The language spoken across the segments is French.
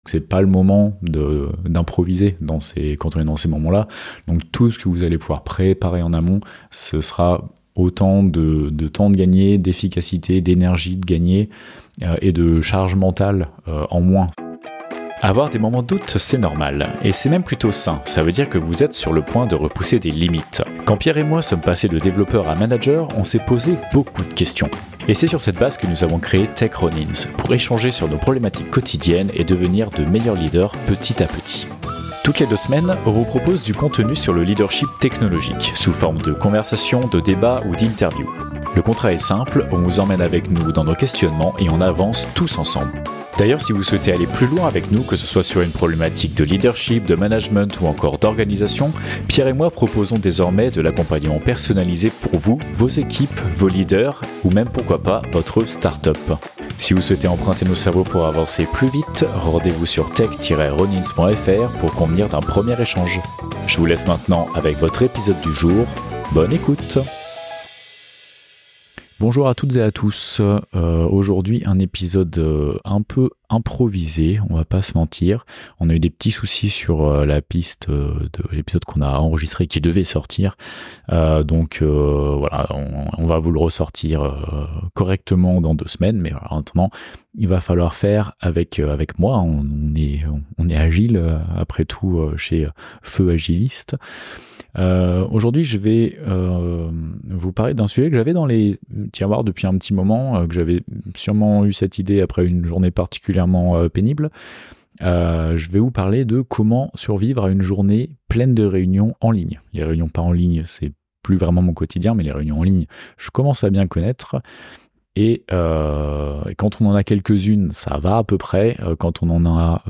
c'est pas le moment d'improviser quand on est dans ces moments-là. Donc tout ce que vous allez pouvoir préparer en amont, ce sera autant de temps de gagner, d'efficacité, d'énergie de gagner et de charge mentale en moins. Avoir des moments de doute, c'est normal, et c'est même plutôt sain, ça veut dire que vous êtes sur le point de repousser des limites. Quand Pierre et moi sommes passés de développeur à manager, on s'est posé beaucoup de questions. Et c'est sur cette base que nous avons créé Tech Ronins, pour échanger sur nos problématiques quotidiennes et devenir de meilleurs leaders petit à petit. Toutes les 2 semaines, on vous propose du contenu sur le leadership technologique, sous forme de conversations, de débats ou d'interviews. Le contrat est simple, on vous emmène avec nous dans nos questionnements et on avance tous ensemble. D'ailleurs, si vous souhaitez aller plus loin avec nous, que ce soit sur une problématique de leadership, de management ou encore d'organisation, Pierre et moi proposons désormais de l'accompagnement personnalisé pour vous, vos équipes, vos leaders ou même pourquoi pas votre start-up. Si vous souhaitez emprunter nos cerveaux pour avancer plus vite, rendez-vous sur tech-ronins.fr pour convenir d'un premier échange. Je vous laisse maintenant avec votre épisode du jour. Bonne écoute! Bonjour à toutes et à tous, aujourd'hui un épisode un peu improvisé, on va pas se mentir. On a eu des petits soucis sur la piste de l'épisode qu'on a enregistré qui devait sortir, donc voilà, on va vous le ressortir correctement dans 2 semaines, mais voilà, maintenant il va falloir faire avec moi, on est agile après tout chez Feu Agiliste. Aujourd'hui, je vais vous parler d'un sujet que j'avais dans les tiroirs depuis un petit moment, que j'avais sûrement eu cette idée après une journée particulièrement pénible. Je vais vous parler de comment survivre à une journée pleine de réunions en ligne. Les réunions pas en ligne, c'est plus vraiment mon quotidien, mais les réunions en ligne, je commence à bien connaître. Et quand on en a quelques-unes, ça va à peu près. Quand on en a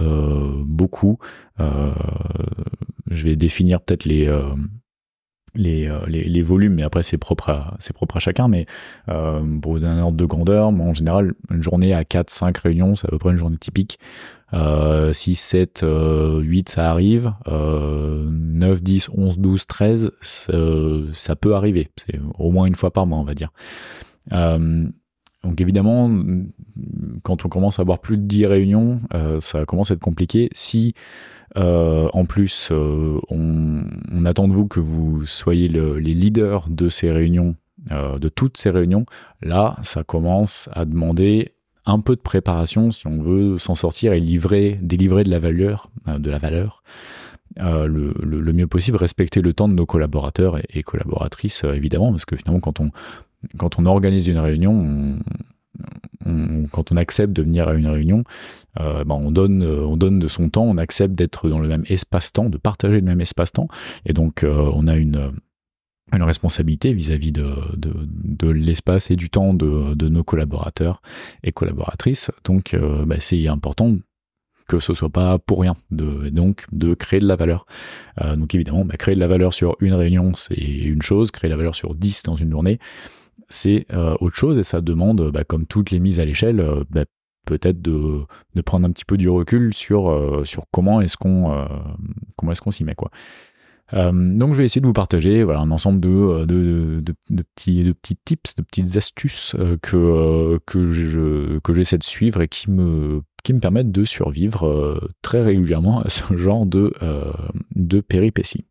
beaucoup, je vais définir peut-être les volumes, mais après c'est propre à chacun. Mais pour vous donner un ordre de grandeur, moi en général, une journée à 4-5 réunions, c'est à peu près une journée typique. 6, 7, 8, ça arrive. 9, 10, 11, 12, 13, ça peut arriver. C'est au moins une fois par mois, on va dire. Donc évidemment, quand on commence à avoir plus de 10 réunions, ça commence à être compliqué. Si en plus on attend de vous que vous soyez les leaders de ces réunions, de toutes ces réunions, là ça commence à demander un peu de préparation si on veut s'en sortir et délivrer de la valeur, le mieux possible, respecter le temps de nos collaborateurs et collaboratrices évidemment, parce que finalement quand on organise une réunion, quand on accepte de venir à une réunion, on donne de son temps, on accepte d'être dans le même espace-temps, de partager le même espace-temps, et donc on a une responsabilité vis-à-vis de l'espace et du temps de nos collaborateurs et collaboratrices. Donc c'est important que ce soit pas pour rien, donc de créer de la valeur. Donc évidemment, créer de la valeur sur une réunion, c'est une chose, créer de la valeur sur 10 dans une journée, c'est autre chose, et ça demande, comme toutes les mises à l'échelle, peut-être de prendre un petit peu du recul sur comment est-ce qu'on s'y met, quoi. Donc je vais essayer de vous partager un ensemble de petits tips, de petites astuces que j'essaie de suivre et qui me permettent de survivre très régulièrement à ce genre de péripéties.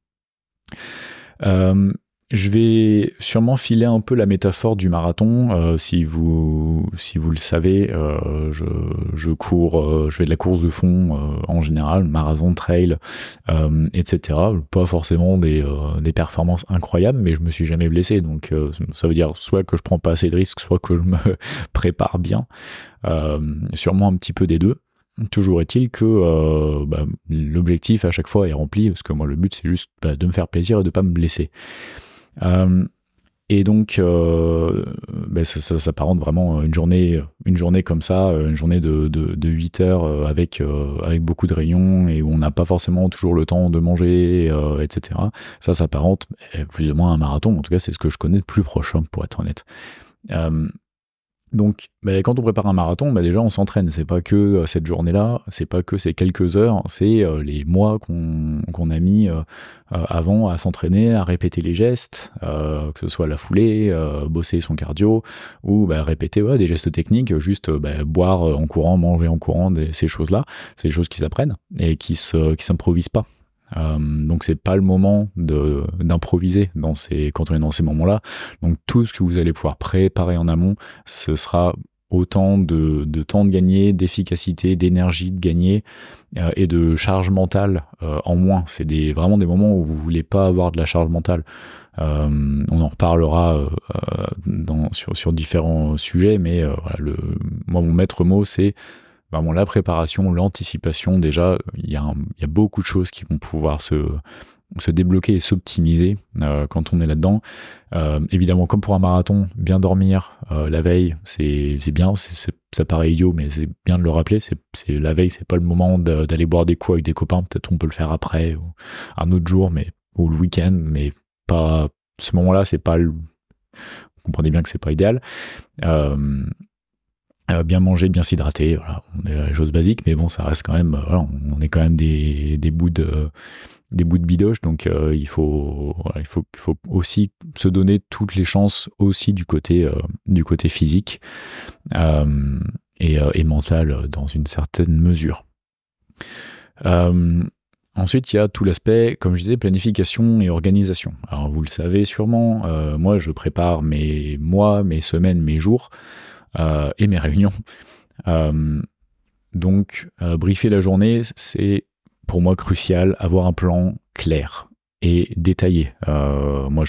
Je vais sûrement filer un peu la métaphore du marathon. Si vous le savez, je cours, je fais de la course de fond en général, marathon, trail, etc. Pas forcément des performances incroyables, mais je me suis jamais blessé. Donc ça veut dire soit que je prends pas assez de risques, soit que je me prépare bien. Sûrement un petit peu des deux. Toujours est-il que l'objectif à chaque fois est rempli, parce que moi le but c'est juste de me faire plaisir et de pas me blesser. Et donc ça s'apparente vraiment une journée comme ça, une journée de 8 heures avec beaucoup de réunions et où on n'a pas forcément toujours le temps de manger, etc. Ça s'apparente plus ou moins à un marathon. En tout cas c'est ce que je connais de plus proche, pour être honnête. Donc, quand on prépare un marathon, déjà on s'entraîne. C'est pas que cette journée-là, c'est pas que ces quelques heures, c'est les mois qu'on a mis avant à s'entraîner, à répéter les gestes, que ce soit la foulée, bosser son cardio, ou répéter des gestes techniques, juste boire en courant, manger en courant, ces choses-là. C'est des choses qui s'apprennent et qui s'improvisent pas. Donc c'est pas le moment d'improviser quand on est dans ces moments-là. Donc tout ce que vous allez pouvoir préparer en amont, ce sera autant de temps de gagner, d'efficacité, d'énergie de gagner et de charge mentale en moins. C'est vraiment des moments où vous voulez pas avoir de la charge mentale. On en reparlera sur différents sujets, mais moi mon maître mot c'est vraiment la préparation, l'anticipation. Déjà, il y a beaucoup de choses qui vont pouvoir se débloquer et s'optimiser quand on est là-dedans. Évidemment, comme pour un marathon, bien dormir la veille, c'est bien. Ça paraît idiot, mais c'est bien de le rappeler. La veille, c'est pas le moment d'aller boire des coups avec des copains. Peut-être on peut le faire après, ou un autre jour, ou le week-end, mais pas ce moment-là. C'est pas vous comprenez bien que c'est pas idéal. Bien manger, bien s'hydrater, voilà, on est choses basiques, mais bon, ça reste quand même, on est quand même des bouts de bidoche, donc il faut aussi se donner toutes les chances aussi du côté physique et mental dans une certaine mesure. Ensuite, il y a tout l'aspect, comme je disais, planification et organisation. Alors, vous le savez sûrement, moi, je prépare mes mois, mes semaines, mes jours, et mes réunions. Donc, briefer la journée, c'est pour moi crucial, avoir un plan clair et détaillé. Moi,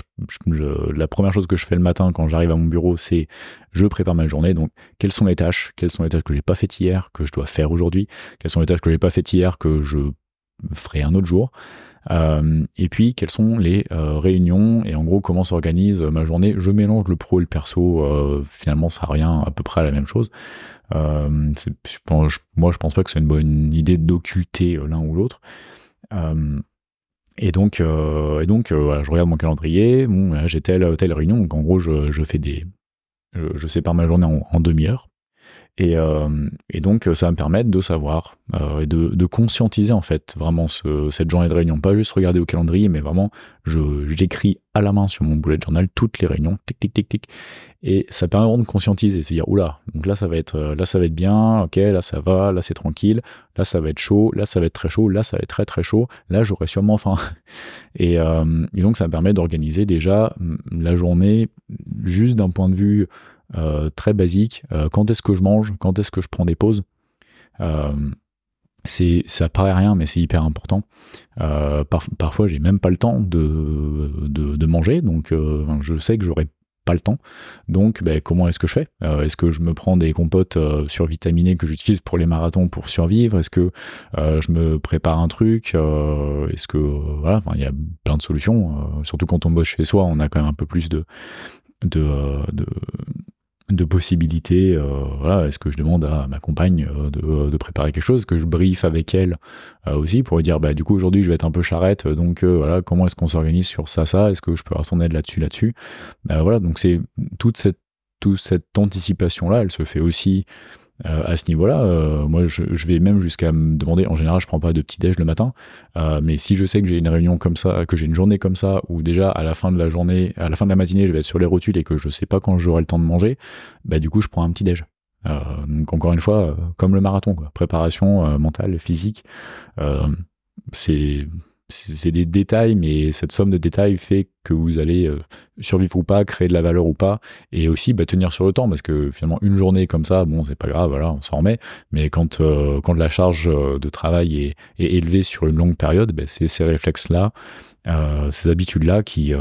la première chose que je fais le matin quand j'arrive à mon bureau, c'est je prépare ma journée. Donc, quelles sont les tâches que j'ai pas faites hier, que je dois faire aujourd'hui? Quelles sont les tâches que j'ai pas faites hier, que je ferai un autre jour? Et puis quelles sont les réunions et en gros comment s'organise ma journée. Je mélange le pro et le perso, finalement ça revient à peu près à la même chose. Moi je pense pas que c'est une bonne idée d'occulter l'un ou l'autre. Et donc voilà, je regarde mon calendrier, j'ai telle réunion, donc en gros je sépare ma journée en demi-heure. Et donc ça va me permettre de savoir et de conscientiser en fait vraiment cette journée de réunion. Pas juste regarder au calendrier, mais vraiment j'écris à la main sur mon bullet journal toutes les réunions, tic tic tic tic. Et ça permet vraiment de conscientiser, de se dire oula, donc là ça va être bien, ok, là ça va, là c'est tranquille, là ça va être chaud, là ça va être très chaud, là ça va être très très chaud, là j'aurai sûrement faim. Et donc ça me permet d'organiser déjà la journée juste d'un point de vue très basique. Quand est-ce que je mange, quand est-ce que je prends des pauses, ça paraît rien, mais c'est hyper important. Parfois j'ai même pas le temps de manger, donc je sais que j'aurai pas le temps, donc comment est-ce que je fais? Est-ce que je me prends des compotes survitaminées que j'utilise pour les marathons pour survivre? Est-ce que je me prépare un truc? Est-ce que voilà, il y a plein de solutions, surtout quand on bosse chez soi, on a quand même un peu plus de possibilités. Voilà, est-ce que je demande à ma compagne de préparer quelque chose, que je briefe avec elle aussi pour lui dire du coup aujourd'hui je vais être un peu charrette, donc voilà, comment est-ce qu'on s'organise sur ça, est-ce que je peux avoir son aide là-dessus. Voilà, donc c'est toute cette anticipation là, elle se fait aussi à ce niveau-là. Moi je vais même jusqu'à me demander, en général je prends pas de petit déj le matin, mais si je sais que j'ai une réunion comme ça, que j'ai une journée comme ça, où déjà à la fin de la journée, à la fin de la matinée je vais être sur les rotules et que je sais pas quand j'aurai le temps de manger, du coup je prends un petit déj. Donc encore une fois, comme le marathon, quoi. Préparation mentale, physique, c'est des détails, mais cette somme de détails fait que vous allez survivre ou pas, créer de la valeur ou pas, et aussi tenir sur le temps, parce que finalement une journée comme ça, bon c'est pas grave, voilà, on s'en remet, mais quand la charge de travail est élevée sur une longue période, c'est ces réflexes-là, ces habitudes-là qui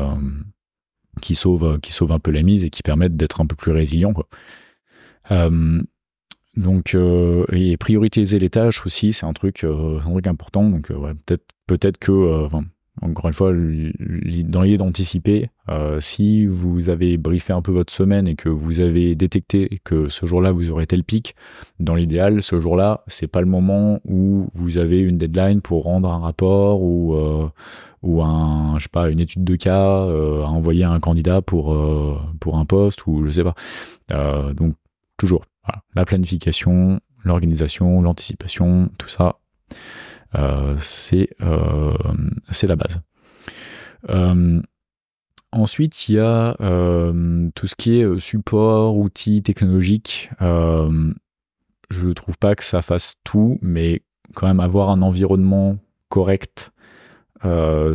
sauvent un peu la mise et qui permettent d'être un peu plus résilient, quoi. Donc et prioriser les tâches aussi, c'est un truc important. Donc peut-être que encore une fois, dans l'idée d'anticiper, si vous avez briefé un peu votre semaine et que vous avez détecté que ce jour-là vous aurez tel pic, dans l'idéal, ce jour-là, c'est pas le moment où vous avez une deadline pour rendre un rapport ou une étude de cas à envoyer à un candidat pour un poste ou je sais pas. Donc toujours. Voilà. La planification, l'organisation, l'anticipation, tout ça, c'est la base. Ensuite, il y a tout ce qui est support, outils technologiques. Je ne trouve pas que ça fasse tout, mais quand même avoir un environnement correct,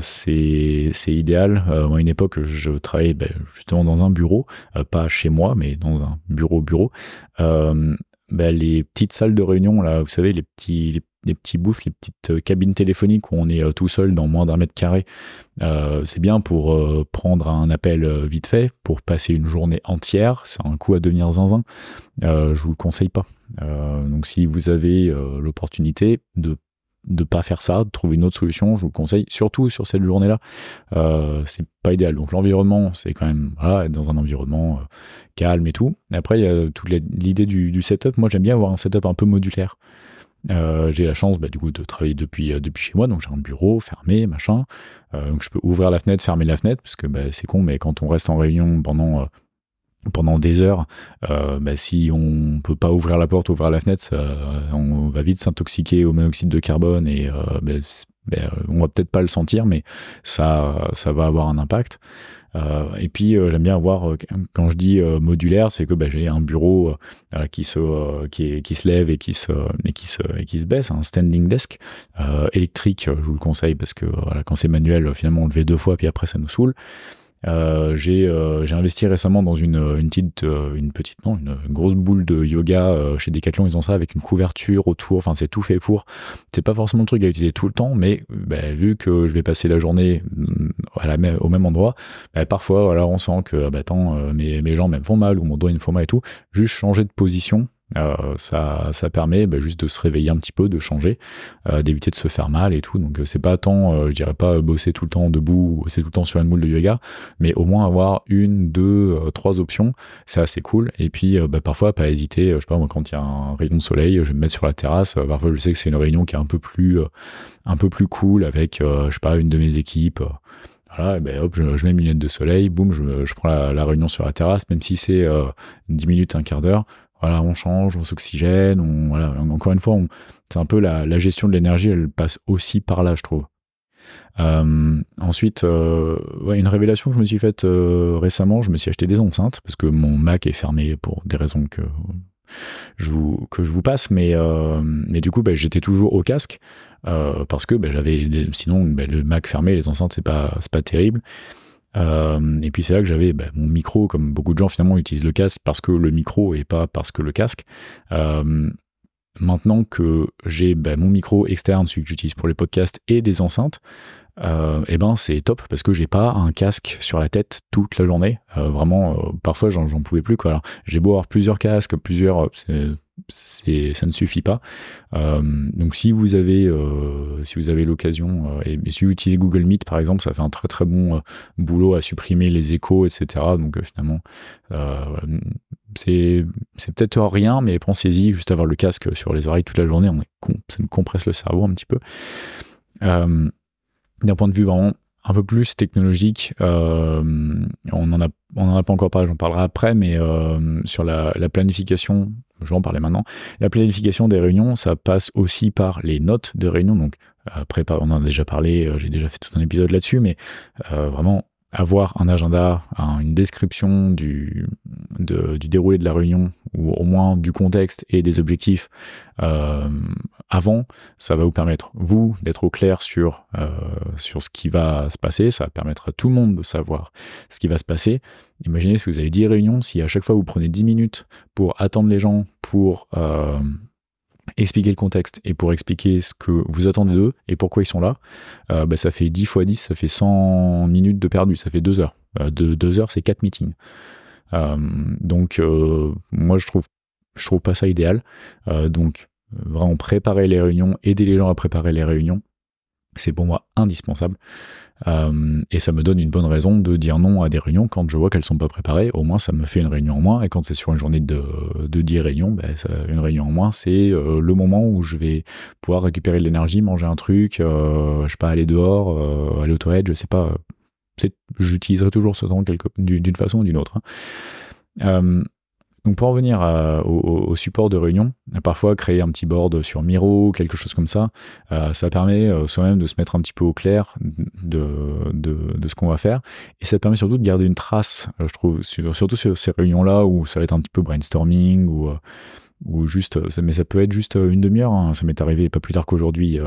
c'est idéal. Moi, à une époque, je travaillais justement dans un bureau, pas chez moi, mais dans un bureau. Les petites salles de réunion, là, vous savez, les petits booths, les petites cabines téléphoniques où on est tout seul dans moins d'1 mètre carré, c'est bien pour prendre un appel vite fait, pour passer une journée entière. C'est un coup à devenir zinzin. Je vous le conseille pas. Donc si vous avez l'opportunité de pas faire ça, de trouver une autre solution, je vous conseille, surtout sur cette journée-là, c'est pas idéal. Donc l'environnement, c'est quand même être dans un environnement calme et tout. Et après, il y a toute l'idée du setup. Moi, j'aime bien avoir un setup un peu modulaire. J'ai la chance du coup de travailler depuis chez moi, donc j'ai un bureau fermé, machin. Donc je peux ouvrir la fenêtre, fermer la fenêtre, parce que c'est con, mais quand on reste en réunion pendant des heures, si on peut pas ouvrir la porte, ouvrir la fenêtre, on va vite s'intoxiquer au monoxyde de carbone et on va peut-être pas le sentir, mais ça va avoir un impact. Et puis j'aime bien avoir, quand je dis modulaire, c'est que j'ai un bureau qui se lève et qui se baisse, un standing desk électrique. Je vous le conseille parce que quand c'est manuel, finalement on le fait 2 fois puis après ça nous saoule. J'ai investi récemment dans une grosse boule de yoga chez Decathlon. Ils ont ça avec une couverture autour, enfin c'est tout fait pour. C'est pas forcément le truc à utiliser tout le temps, mais vu que je vais passer la journée au même endroit, parfois on sent que mes jambes me font mal ou mon dos il me fait mal et tout. Juste changer de position, ça permet juste de se réveiller un petit peu, de changer, d'éviter de se faire mal et tout. Donc c'est pas tant, je dirais pas bosser tout le temps debout, bosser tout le temps sur une boule de yoga, mais au moins avoir 1, 2, 3 options, c'est assez cool. Et puis parfois pas hésiter, je sais pas moi, quand il y a un rayon de soleil, je vais me mettre sur la terrasse. Parfois je sais que c'est une réunion qui est un peu plus cool avec je sais pas, une de mes équipes. Voilà, je mets mes lunettes de soleil, boum, je prends la réunion sur la terrasse, même si c'est 10 minutes, un quart d'heure. Voilà, on change, on s'oxygène, encore une fois, c'est un peu la gestion de l'énergie, elle passe aussi par là, je trouve. Ensuite, une révélation que je me suis faite récemment, je me suis acheté des enceintes, parce que mon Mac est fermé pour des raisons que je vous passe, mais du coup, j'étais toujours au casque, parce que sinon, le Mac fermé, les enceintes, c'est pas terrible. Et puis c'est là que j'avais mon micro, comme beaucoup de gens finalement utilisent le casque parce que le micro et pas parce que le casque. Maintenant que j'ai mon micro externe, celui que j'utilise pour les podcasts, et des enceintes, c'est top parce que j'ai pas un casque sur la tête toute la journée. Parfois j'en pouvais plus, quoi. Alors, j'ai beau avoir plusieurs casques, ça ne suffit pas. Donc si vous avez l'occasion, et si vous utilisez Google Meet par exemple, ça fait un très très bon boulot à supprimer les échos, etc. Donc finalement, c'est peut-être rien, mais pensez-y, juste avoir le casque sur les oreilles toute la journée, ça me compresse le cerveau un petit peu. D'un point de vue vraiment un peu plus technologique, on en a pas encore parlé, j'en parlerai après, mais sur la planification, je vais en parler maintenant. La planification des réunions, ça passe aussi par les notes de réunion. Donc on en a déjà parlé, j'ai déjà fait tout un épisode là-dessus, mais vraiment avoir un agenda, une description du déroulé de la réunion, ou au moins du contexte et des objectifs avant, ça va vous permettre, vous, d'être au clair sur ce qui va se passer. Ça va permettre à tout le monde de savoir ce qui va se passer. Imaginez si vous avez 10 réunions, si à chaque fois vous prenez 10 minutes pour attendre les gens, pour expliquer le contexte et pour expliquer ce que vous attendez d'eux et pourquoi ils sont là, ça fait 10 x 10, ça fait 100 minutes de perdu, ça fait 2 heures. 2 heures, c'est 4 meetings. Donc moi je trouve pas ça idéal. Donc vraiment préparer les réunions, aider les gens à préparer les réunions, c'est pour moi indispensable. Et ça me donne une bonne raison de dire non à des réunions quand je vois qu'elles sont pas préparées. Au moins ça me fait une réunion en moins, et quand c'est sur une journée de 10 réunions, une réunion en moins, c'est le moment où je vais pouvoir récupérer de l'énergie, manger un truc, je sais pas, aller dehors, aller aux toilettes, je sais pas. J'utiliserai toujours ce temps d'une façon ou d'une autre. Donc pour en venir au support de réunion, parfois créer un petit board sur Miro, quelque chose comme ça, ça permet soi-même de se mettre un petit peu au clair de ce qu'on va faire, et ça permet surtout de garder une trace, je trouve, surtout sur ces réunions-là où ça va être un petit peu brainstorming, ou juste, mais ça peut être juste une demi-heure, hein. Ça m'est arrivé pas plus tard qu'aujourd'hui,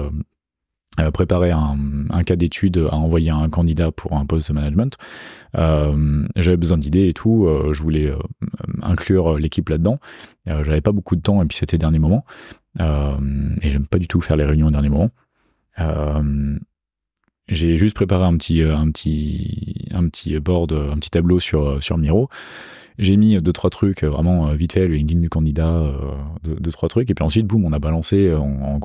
préparer un cas d'étude à envoyer à un candidat pour un poste de management. J'avais besoin d'idées et tout, je voulais inclure l'équipe là-dedans. J'avais pas beaucoup de temps et puis c'était dernier moment. Et j'aime pas du tout faire les réunions au dernier moment. J'ai juste préparé un petit board, un petit tableau sur Miro. J'ai mis 2-3 trucs vraiment vite fait, le LinkedIn du candidat, 2-3 trucs, et puis ensuite, boum, on a balancé en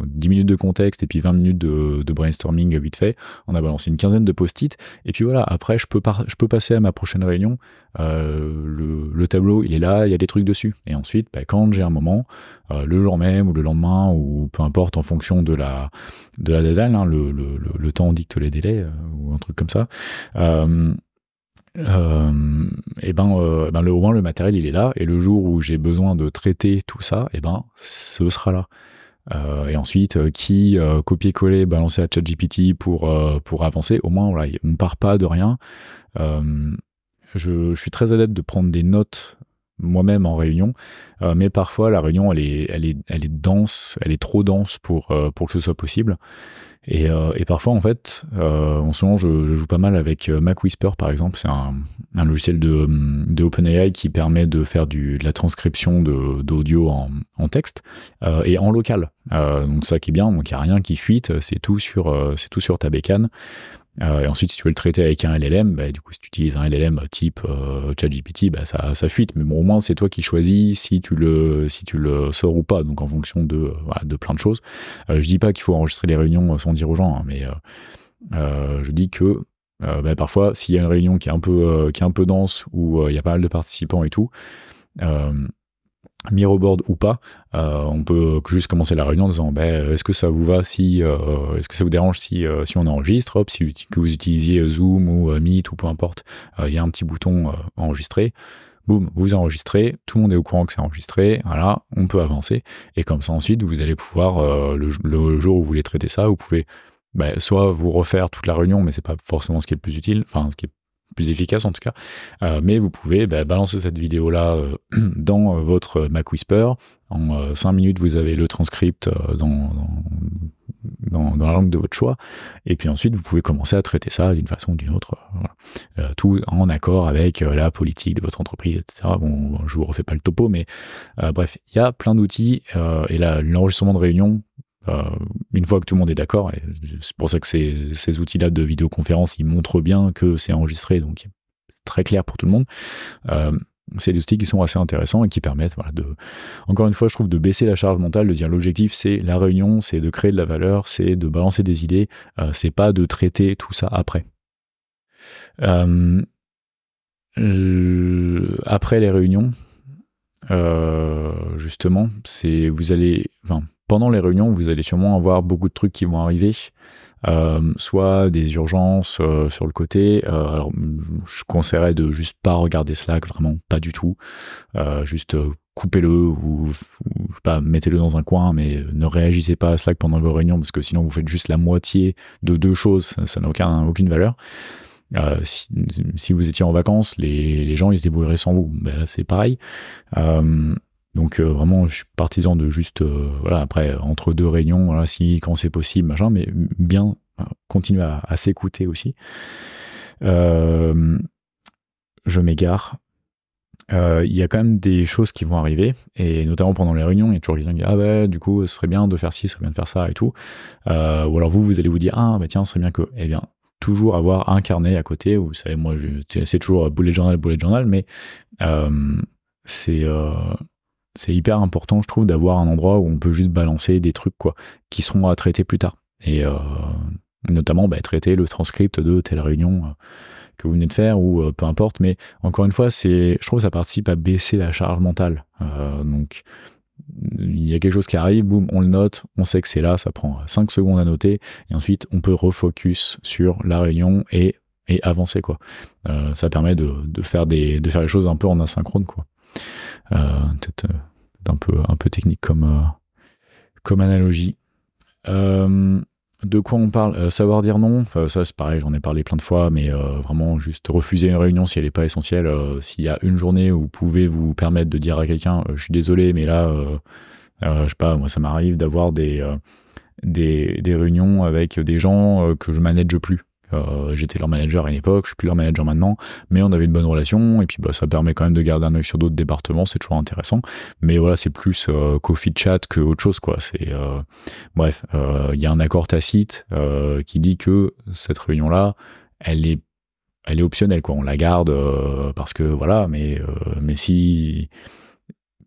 10 minutes de contexte et puis 20 minutes de brainstorming vite fait. On a balancé une quinzaine de post-it, et puis voilà, après, je peux passer à ma prochaine réunion. Le tableau, il est là, il y a des trucs dessus. Et ensuite, quand j'ai un moment, le jour même ou le lendemain, ou peu importe en fonction de la deadline, hein, le temps dicte les délais, ou un truc comme ça. Au moins le matériel il est là, et le jour où j'ai besoin de traiter tout ça, ce sera là. Et ensuite, copier-coller, balancer à ChatGPT pour avancer, au moins voilà, on part pas de rien. Je suis très adepte de prendre des notes moi-même en réunion, mais parfois la réunion elle est dense, elle est trop dense pour que ce soit possible. Et parfois, en fait, en ce moment, je joue pas mal avec MacWhisper, par exemple. C'est un logiciel de OpenAI qui permet de faire de la transcription d'audio en texte et en local. Donc ça qui est bien, donc il n'y a rien qui fuite, c'est tout sur ta bécane. Et ensuite, si tu veux le traiter avec un LLM, du coup, si tu utilises un LLM type ChatGPT, ça fuite. Mais bon, au moins, c'est toi qui choisis si tu le sors ou pas. Donc, en fonction de plein de choses. Je dis pas qu'il faut enregistrer les réunions sans dire aux gens, hein, mais je dis que parfois, s'il y a une réunion qui est un peu dense, où il y a pas mal de participants et tout, Miroboard ou pas, on peut juste commencer la réunion en disant est-ce que ça vous va est-ce que ça vous dérange si on enregistre, hop, que vous utilisiez Zoom ou Meet ou peu importe, il y a un petit bouton enregistrer, boum, vous enregistrez, tout le monde est au courant que c'est enregistré, voilà, on peut avancer, et comme ça ensuite vous allez pouvoir, le jour où vous voulez traiter ça, vous pouvez soit vous refaire toute la réunion, mais c'est pas forcément ce qui est le plus utile, enfin ce qui est plus efficace en tout cas, mais vous pouvez balancer cette vidéo là dans votre MacWhisper. En 5 minutes vous avez le transcript dans la langue de votre choix, et puis ensuite vous pouvez commencer à traiter ça d'une façon ou d'une autre, voilà. Tout en accord avec la politique de votre entreprise, etc. Bon, je vous refais pas le topo, mais bref, il y a plein d'outils, et là l'enregistrement de réunion, une fois que tout le monde est d'accord, et c'est pour ça que ces outils-là de vidéoconférence, ils montrent bien que c'est enregistré, donc c'est très clair pour tout le monde. C'est des outils qui sont assez intéressants et qui permettent, encore une fois, je trouve, de baisser la charge mentale, de dire l'objectif c'est la réunion, c'est de créer de la valeur, c'est de balancer des idées, c'est pas de traiter tout ça après. Après les réunions, justement, pendant les réunions, vous allez sûrement avoir beaucoup de trucs qui vont arriver, soit des urgences sur le côté. Alors, je conseillerais de juste pas regarder Slack, vraiment pas du tout. Juste coupez-le ou pas, mettez-le dans un coin, mais ne réagissez pas à Slack pendant vos réunions, parce que sinon vous faites juste la moitié de deux choses, ça n'a aucune valeur. Si vous étiez en vacances, les gens ils se débrouilleraient sans vous. Là c'est pareil. Donc vraiment, je suis partisan de juste, après, entre deux réunions, quand c'est possible, machin, mais bien continuer à s'écouter aussi. Je m'égare. Il y a quand même des choses qui vont arriver, et notamment pendant les réunions, il y a toujours quelqu'un qui dit du coup, ce serait bien de faire ci, ce serait bien de faire ça et tout. Ou alors vous allez vous dire tiens, ce serait bien que, toujours avoir un carnet à côté, vous savez, moi, c'est toujours bullet journal, mais c'est hyper important, je trouve, d'avoir un endroit où on peut juste balancer des trucs qui seront à traiter plus tard. Et notamment traiter le transcript de telle réunion que vous venez de faire, ou peu importe. Mais encore une fois, je trouve que ça participe à baisser la charge mentale. Donc il y a quelque chose qui arrive, boum, on le note, on sait que c'est là, ça prend 5 secondes à noter, et ensuite on peut refocus sur la réunion et avancer, ça permet de faire les choses un peu en asynchrone, Peut-être un peu technique comme analogie. De quoi on parle? Savoir dire non, ça c'est pareil, j'en ai parlé plein de fois, mais vraiment juste refuser une réunion si elle n'est pas essentielle. S'il y a une journée où vous pouvez vous permettre de dire à quelqu'un je suis désolé, mais là, je sais pas, moi ça m'arrive d'avoir des réunions avec des gens que je manage plus. J'étais leur manager à une époque, je suis plus leur manager maintenant, mais on avait une bonne relation, et puis ça permet quand même de garder un œil sur d'autres départements, c'est toujours intéressant. Mais voilà, c'est plus coffee chat que autre chose, quoi. Bref, il y a un accord tacite qui dit que cette réunion-là, elle est optionnelle, quoi. On la garde parce que voilà, mais si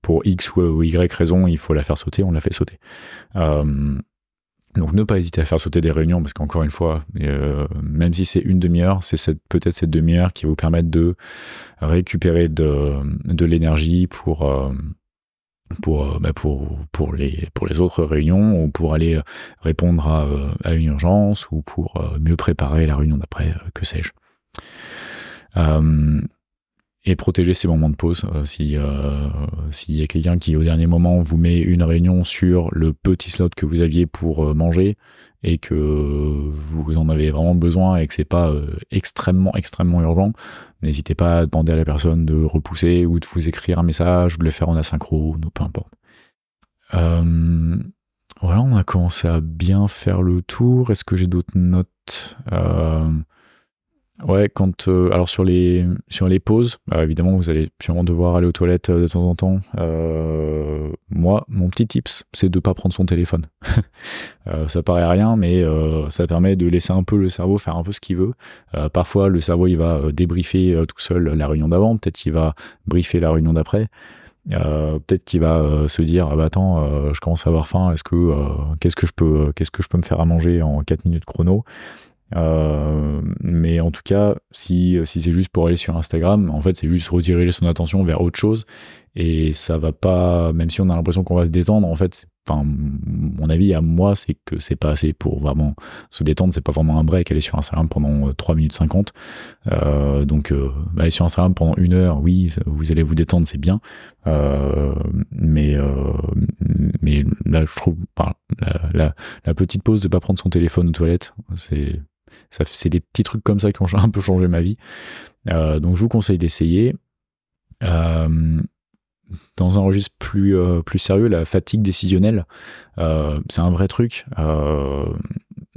pour X ou Y raison, il faut la faire sauter, on la fait sauter. Donc ne pas hésiter à faire sauter des réunions, parce qu'encore une fois, même si c'est une demi-heure, c'est peut-être cette demi-heure qui va vous permettre de récupérer de l'énergie pour les autres réunions, ou pour aller répondre à une urgence, ou pour mieux préparer la réunion d'après, que sais-je. Et protéger ces moments de pause. S'il y a quelqu'un qui au dernier moment vous met une réunion sur le petit slot que vous aviez pour manger, et que vous en avez vraiment besoin et que c'est pas extrêmement urgent, n'hésitez pas à demander à la personne de repousser, ou de vous écrire un message, ou de le faire en asynchrone, ou peu importe. Voilà, on a commencé à bien faire le tour. Est-ce que j'ai d'autres notes? Ouais, alors sur les pauses, évidemment vous allez sûrement devoir aller aux toilettes de temps en temps. Moi, mon petit tips, c'est de pas prendre son téléphone. Ça paraît rien, mais ça permet de laisser un peu le cerveau faire un peu ce qu'il veut. Parfois, le cerveau il va débriefer tout seul la réunion d'avant, peut-être qu'il va briefer la réunion d'après. Peut-être qu'il va se dire ah bah attends, je commence à avoir faim, qu'est-ce que je peux me faire à manger en 4 minutes chrono. Mais en tout cas, si c'est juste pour aller sur Instagram, en fait c'est juste rediriger son attention vers autre chose, et ça va pas, même si on a l'impression qu'on va se détendre, en fait, mon avis à moi, c'est que c'est pas assez pour vraiment se détendre. C'est pas vraiment un break aller sur Instagram pendant 3 minutes 50. Donc aller sur Instagram pendant 1 heure, oui, vous allez vous détendre, c'est bien, mais là je trouve la petite pause de pas prendre son téléphone aux toilettes, c'est des petits trucs comme ça qui ont un peu changé ma vie. Donc je vous conseille d'essayer. Dans un registre plus sérieux, la fatigue décisionnelle, c'est un vrai truc.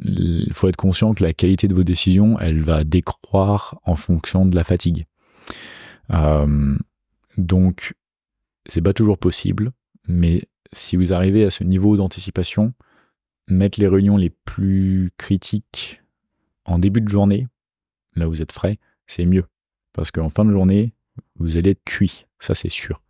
Il faut être conscient que la qualité de vos décisions, elle va décroître en fonction de la fatigue. Donc c'est pas toujours possible, mais si vous arrivez à ce niveau d'anticipation, mettre les réunions les plus critiques en début de journée, là où vous êtes frais, c'est mieux. Parce qu'en fin de journée, vous allez être cuit, ça c'est sûr.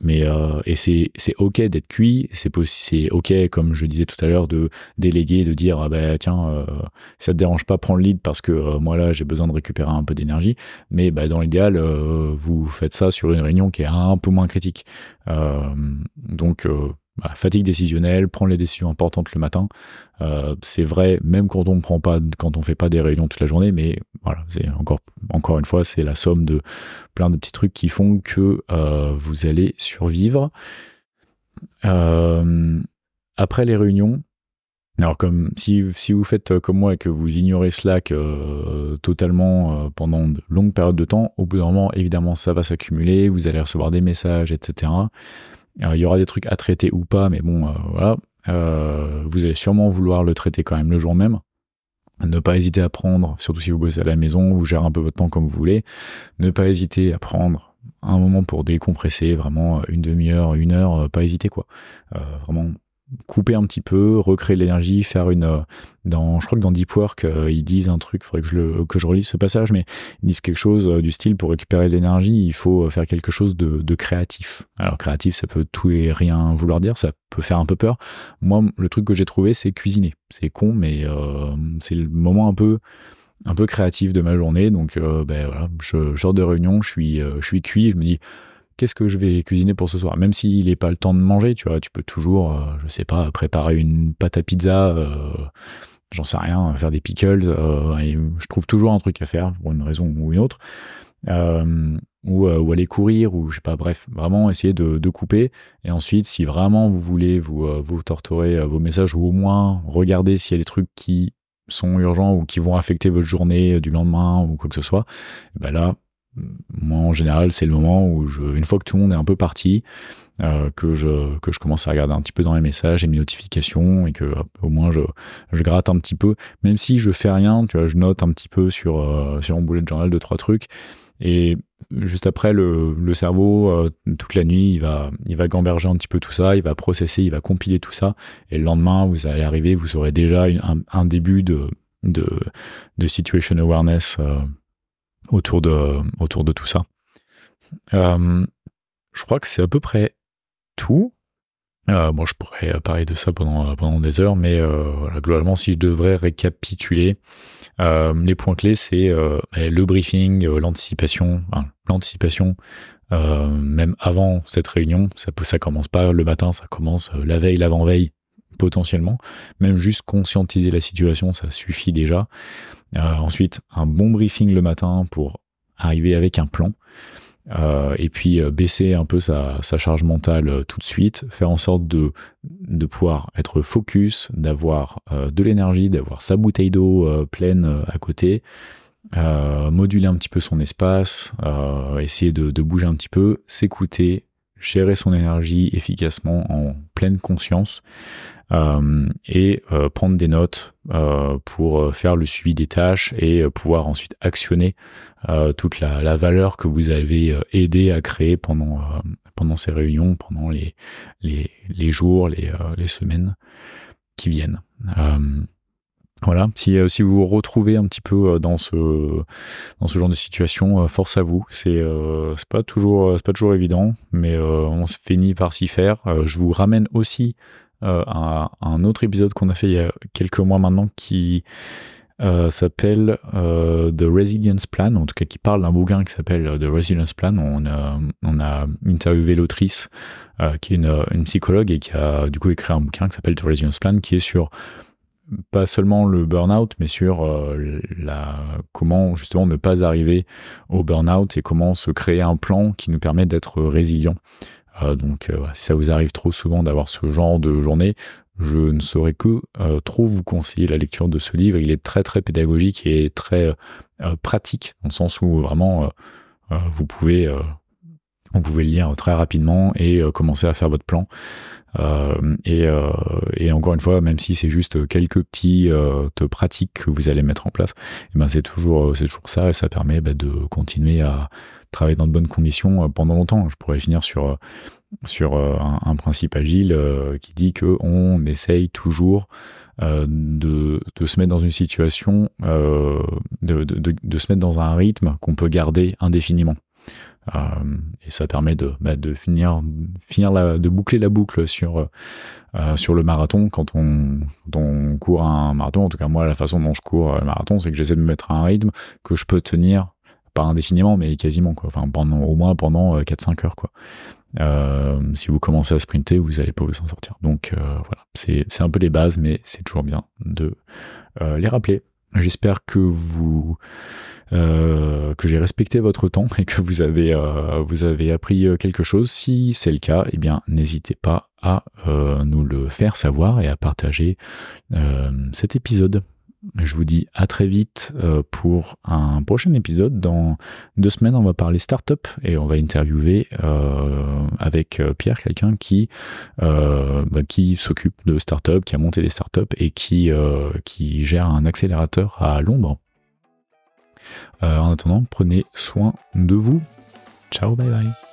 Et c'est ok d'être cuit, c'est ok, comme je disais tout à l'heure, de déléguer, de dire ah bah tiens, ça te dérange pas, prends le lead parce que moi là j'ai besoin de récupérer un peu d'énergie, mais dans l'idéal vous faites ça sur une réunion qui est un peu moins critique. Donc fatigue décisionnelle, prendre les décisions importantes le matin, c'est vrai même quand on fait pas des réunions toute la journée, mais voilà, c'est encore une fois, c'est la somme de plein de petits trucs qui font que vous allez survivre. Après les réunions, alors comme si vous faites comme moi et que vous ignorez Slack totalement pendant de longues périodes de temps, au bout d'un moment, évidemment, ça va s'accumuler, vous allez recevoir des messages, etc. Alors, il y aura des trucs à traiter ou pas, mais bon, voilà. Vous allez sûrement vouloir le traiter quand même le jour même. Ne pas hésiter à prendre, surtout si vous bossez à la maison, vous gérez un peu votre temps comme vous voulez, ne pas hésiter à prendre un moment pour décompresser, vraiment une demi-heure, 1 heure, pas hésiter quoi. Vraiment couper un petit peu, recréer de l'énergie, faire je crois que dans Deep Work, ils disent un truc, il faudrait que je relise ce passage, mais ils disent quelque chose du style, pour récupérer de l'énergie, il faut faire quelque chose de créatif. Alors créatif, ça peut tout et rien vouloir dire, ça peut faire un peu peur. Moi, le truc que j'ai trouvé, c'est cuisiner. C'est con, mais c'est le moment un peu créatif de ma journée, donc voilà, je sors de réunion, je suis cuit, je me dis qu'est-ce que je vais cuisiner pour ce soir, même s'il n'est pas le temps de manger, tu vois, tu peux toujours, je sais pas, préparer une pâte à pizza, j'en sais rien, faire des pickles, et je trouve toujours un truc à faire pour une raison ou une autre. ou aller courir, ou je sais pas, bref, vraiment essayer de couper. Et ensuite, si vraiment vous voulez vous torturer vos messages, ou au moins regarder s'il y a des trucs qui sont urgents ou qui vont affecter votre journée du lendemain ou quoi que ce soit, ben là, moi en général, c'est le moment où une fois que tout le monde est un peu parti, que je commence à regarder un petit peu dans mes messages et mes notifications, et que au moins je gratte un petit peu, même si je fais rien, tu vois, je note un petit peu sur mon bullet journal 2-3 trucs, et juste après le cerveau toute la nuit il va gamberger un petit peu tout ça, il va processer, il va compiler tout ça, et le lendemain vous allez arriver, vous aurez déjà un début de situation awareness autour de tout ça. Je crois que c'est à peu près tout. Bon, je pourrais parler de ça pendant des heures, mais voilà, globalement, si je devrais récapituler, les points clés, c'est le briefing, l'anticipation, même avant cette réunion. Ça commence pas le matin, ça commence la veille, l'avant-veille, potentiellement. Même juste conscientiser la situation, ça suffit déjà. Ensuite, un bon briefing le matin pour arriver avec un plan. Et puis baisser un peu sa charge mentale tout de suite, faire en sorte de pouvoir être focus, d'avoir de l'énergie, d'avoir sa bouteille d'eau pleine à côté, moduler un petit peu son espace, essayer de bouger un petit peu, s'écouter, gérer son énergie efficacement en pleine conscience, et prendre des notes pour faire le suivi des tâches et pouvoir ensuite actionner toute la valeur que vous avez aidé à créer pendant ces réunions, pendant les jours, les semaines qui viennent. Voilà, si vous vous retrouvez un petit peu dans ce genre de situation, force à vous. C'est pas toujours évident, mais on se finit par s'y faire. Je vous ramène aussi à un autre épisode qu'on a fait il y a quelques mois maintenant, qui s'appelle The Resilience Plan, en tout cas qui parle d'un bouquin qui s'appelle The Resilience Plan. On a interviewé l'autrice qui est une psychologue et qui a du coup écrit un bouquin qui s'appelle The Resilience Plan, qui est sur pas seulement le burn-out, mais sur comment justement ne pas arriver au burn-out et comment se créer un plan qui nous permet d'être résilient. Donc si ça vous arrive trop souvent d'avoir ce genre de journée, je ne saurais que trop vous conseiller la lecture de ce livre. Il est très très pédagogique et très pratique, dans le sens où vraiment vous pouvez le lire très rapidement et commencer à faire votre plan. Et encore une fois, même si c'est juste quelques petites pratiques que vous allez mettre en place, et ben c'est toujours ça, et ça permet de continuer à travailler dans de bonnes conditions pendant longtemps. Je pourrais finir sur un principe agile qui dit que on essaye toujours de se mettre dans une situation, de se mettre dans un rythme qu'on peut garder indéfiniment. Et ça permet de de boucler la boucle sur le marathon quand on court un marathon. En tout cas, moi, la façon dont je cours le marathon, c'est que j'essaie de me mettre à un rythme que je peux tenir, pas indéfiniment, mais quasiment, quoi. Enfin, au moins pendant 4-5 heures, quoi. Si vous commencez à sprinter, vous n'allez pas vous en sortir. Donc voilà, c'est un peu les bases, mais c'est toujours bien de les rappeler. J'espère que que j'ai respecté votre temps et que vous avez appris quelque chose. Si c'est le cas, eh bien n'hésitez pas à nous le faire savoir et à partager cet épisode. Je vous dis à très vite pour un prochain épisode. Dans 2 semaines, on va parler start-up et on va interviewer avec Pierre, quelqu'un qui s'occupe de start-up, qui a monté des start-up et qui gère un accélérateur à Londres. En attendant, prenez soin de vous. Ciao, bye bye.